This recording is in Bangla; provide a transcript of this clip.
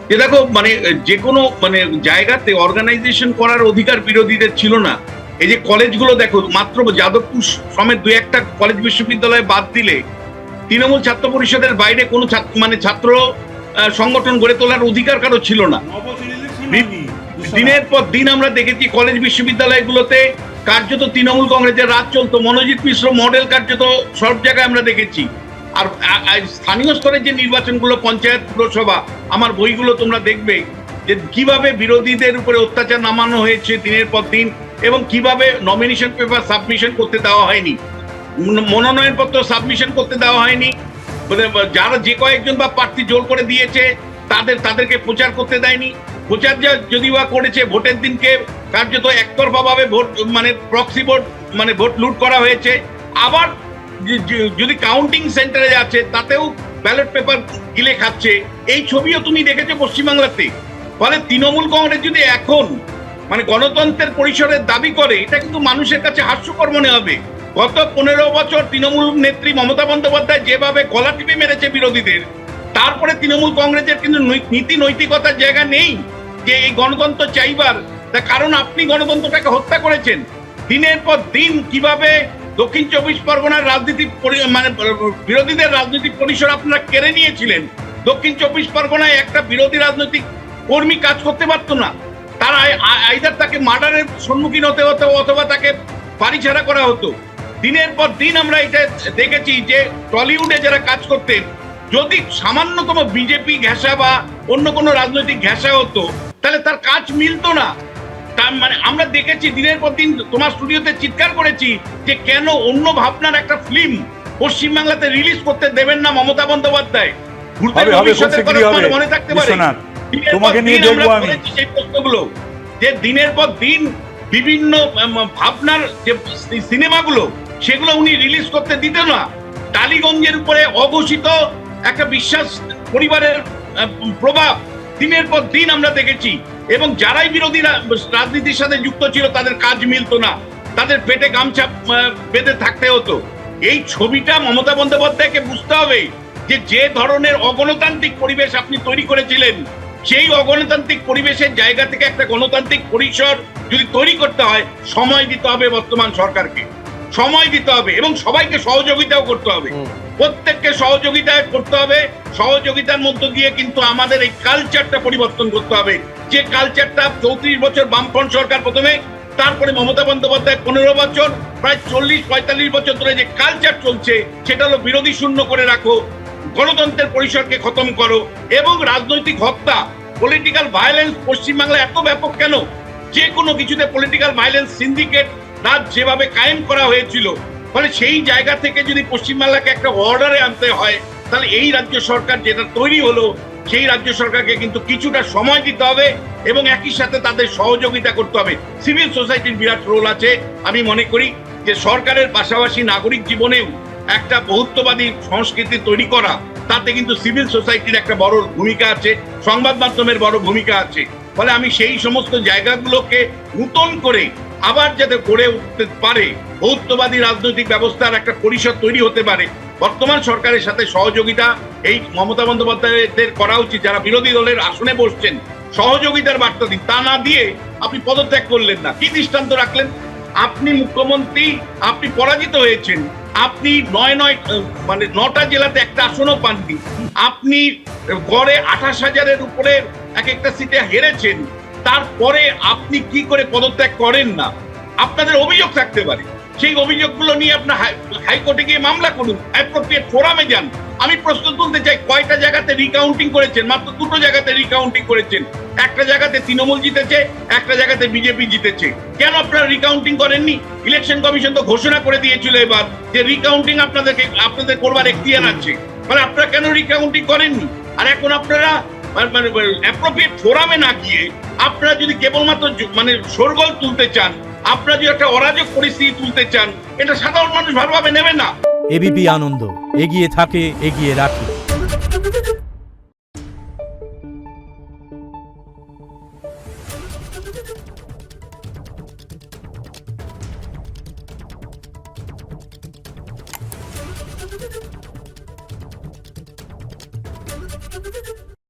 যে দেখো মানে যে কোনো মানে জায়গাতে অর্গানাইজেশন করার অধিকার বিরোধীদের ছিল না। এই যে কলেজগুলো দেখো, মাত্র যাদবপুর সমেত দুই একটা কলেজ বিশ্ববিদ্যালয় বাদ দিলে তৃণমূল ছাত্র পরিষদের বাইরে কোনো মানে ছাত্র সংগঠন গড়ে তোলার অধিকার কারো ছিল না। দিনের পর দিন আমরা দেখেছি কলেজ বিশ্ববিদ্যালয়গুলোতে কার্যত তৃণমূল কংগ্রেসের রাজ চলতো। মনোজিৎ মিশ্র মডেল কার্যত সব জায়গায় আমরা দেখেছি। আর স্থানীয় স্তরে যে নির্বাচনগুলো, পঞ্চায়েত, পুরসভা, আমার বইগুলো তোমরা দেখবে যে কিভাবে বিরোধীদের উপরে অত্যাচার নামানো হয়েছে দিনের পর দিন, এবং কিভাবে নমিনেশন পেপার সাবমিশন করতে দেওয়া হয়নি, মনোনয়ন পত্র সাবমিশন করতে দেওয়া হয়নি, যারা যে কয়েকজন বা প্রার্থী জোর করে দিয়েছে তাদেরকে প্রচার করতে দেয়নি। প্রচার যদি বা করেছে ভোটের দিনকে কার্যত একতরফা ভাবে ভোট মানে প্রক্সি ভোট মানে ভোট লুট করা হয়েছে। আবার যদি কাউন্টিং সেন্টারে যাচ্ছে তাতেও ব্যালট পেপার গিলে খাচ্ছে। এই ছবিও তুমি দেখেছো পশ্চিমবাংলাতে। ফলে তৃণমূল কংগ্রেস যদি এখন মানে গণতন্ত্রের পরিসরের দাবি করে, এটা কিন্তু মানুষের কাছে হাস্যকর মনে হবে। গত 15 বছর তৃণমূল নেত্রী মমতা বন্দ্যোপাধ্যায় যেভাবে গলা টিপে মেরেছে বিরোধীদের, তারপরে তৃণমূল কংগ্রেসের কিন্তু নীতি নৈতিকতার জায়গা নেই যে এই গণতন্ত্র চাইবার। কারণ আপনি গণতন্ত্রটাকে হত্যা করেছেন। দিনের পর দিন কিভাবে দক্ষিণ 24 পরগনার রাজনীতি মানে বিরোধীদের রাজনৈতিক পরিসর আপনারা কেড়ে নিয়েছিলেন। দক্ষিণ 24 পরগনায় একটা বিরোধী রাজনৈতিক কর্মী কাজ করতে পারতো না। তারা আইদার তাকে মার্ডারের সম্মুখীন হতে হতো অথবা তাকে বাড়ি ছাড়া করা হতো। দিনের পর দিন আমরা এটা দেখেছি যে টলিউডে যারা কাজ করতেন, যদি সামান্যতম বিজেপি ঘেঁষা বা অন্য কোনো রাজনৈতিক ঘেঁষা হতো তাহলে তার কাজ মিলতো না। তার মানে আমরা দেখেছি দিনের পর দিন, তোমার স্টুডিওতে চিৎকার করেছি যে কেন অন্য ভাবনার একটা ফিল্ম পশ্চিমবাংলাতে রিলিজ করতে দেবেন না মমতা বন্দ্যোপাধ্যায়। মনে থাকতে পারে সেই প্রশ্নগুলো যে দিনের পর দিন বিভিন্ন ভাবনার যে সিনেমাগুলো সেগুলো উনি রিলিজ করতে দিত না। টালিগঞ্জের উপরে অঘোষিত একটা বিশ্বাস পরিবারের প্রভাব দিনের পর দিন আমরা দেখেছি। এবং যারাই বিরোধী রাজনীতির সাথে যুক্ত ছিল তাদের কাজ মিলতো না, তাদের পেটে গামছা বেঁধে থাকতে হতো। এই ছবিটা মমতা বন্দ্যোপাধ্যায়কে বুঝতে হবে যে যে ধরনের অগণতান্ত্রিক পরিবেশ আপনি তৈরি করেছিলেন, সেই অগণতান্ত্রিক পরিবেশের জায়গা থেকে একটা গণতান্ত্রিক পরিসর যদি তৈরি করতে হয়, সময় দিতে হবে বর্তমান সরকারকে, সময় দিতে হবে এবং সবাইকে সহযোগিতাও করতে হবে। প্রত্যেককে সহযোগিতা করতে হবে। সহযোগিতার মধ্য দিয়ে কিন্তু আমাদের এই কালচারটা পরিবর্তন করতে হবে, যে কালচারটা 34 বছর বামফ্রন্ট সরকার প্রথমে, তারপরে মমতা বন্দ্যোপাধ্যায় 15 বছর, প্রায় 40-45 বছর ধরে যে কালচার চলছে সেটা হলো বিরোধী শূন্য করে রাখো, গণতন্ত্রের পরিসরকে খতম করো এবং রাজনৈতিক হত্যা, পলিটিক্যাল ভায়োলেন্স পশ্চিমবাংলায় এত ব্যাপক কেন? যে কোনো কিছুতে পলিটিক্যাল ভায়োলেন্স সিন্ডিকেট রাজ যেভাবে কায়েম করা হয়েছিল, ফলে সেই জায়গা থেকে যদি পশ্চিমবাংলাকে একটা অর্ডারে আনতে হয় তাহলে এই রাজ্য সরকার যেটা তৈরি হলো সেই রাজ্য সরকারকে কিন্তু কিছুটা সময় দিতে হবে এবং একই সাথে তাদের সহযোগিতা করতে হবে। সিভিল সোসাইটির বিরাট রোল আছে। আমি মনে করি যে সরকারের পাশাপাশি নাগরিক জীবনেও একটা বহুত্ববাদী সংস্কৃতি তৈরি করা, তাতে কিন্তু সিভিল সোসাইটির একটা বড় ভূমিকা আছে, সংবাদ মাধ্যমের বড় ভূমিকা আছে। ফলে আমি সেই সমস্ত জায়গাগুলোকে নতুন করে আবার যাতে গড়ে উঠতে পারে, বহুত্ববাদী রাজনৈতিক ব্যবস্থার একটা পরিসর তৈরি হতে পারে, বর্তমান সরকারের সাথে সহযোগিতা এই মমতা বন্দ্যোপাধ্যায়দের করা উচিত। যারা বিরোধী দলের আসনে বসছেন সহযোগিতার বার্তা দিন, তা না দিয়ে আপনি পদত্যাগ করলেন না। কি দৃষ্টান্ত রাখলেন? আপনি মুখ্যমন্ত্রী, আপনি পরাজিত হয়েছেন, আপনি 9টা জেলাতে একটা আসনও পাননি, আপনি গড়ে 28,000-এর উপরে এক একটা সিটে হেরেছেন, তারপরে আপনি কি করে পদত্যাগ করেন না? আপনাদের অভিযোগ থাকতে পারে, সেই অভিযোগগুলো নিয়ে আপনার হাইকোর্টে গিয়ে মামলা করুন, অ্যাপ্রোপ্রিয়েট ফোরামে যান। আমি প্রশ্ন তুলতে চাই, কয়টা জায়গাতে রিকাউন্টিং করেছেন? মাত্র 2টো জায়গাতে রিকাউন্টিং করেছেন। একটা জায়গাতে তৃণমূল জিতেছে, একটা জায়গাতে বিজেপি জিতেছে। কেন আপনারা রিকাউন্টিং করেননি? ইলেকশন কমিশন তো ঘোষণা করে দিয়েছিল এবার যে রিকাউন্টিং আপনাদের করবার এখতিয়ার আছে, মানে আপনারা কেন রিকাউন্টিং করেননি? আর এখন আপনারা মানে অ্যাপ্রোপ্রিয়েট ফোরামে না গিয়ে আপনারা যদি কেবলমাত্র মানে শোরগোল তুলতে চান, আপনারা যদি একটা অরাজক পরিস্থিতি তুলতে চান, এটা সাধারণ মানুষ ভালোভাবে নেবে না। এবিপি আনন্দ, এগিয়ে থাকে, এগিয়ে রাখে।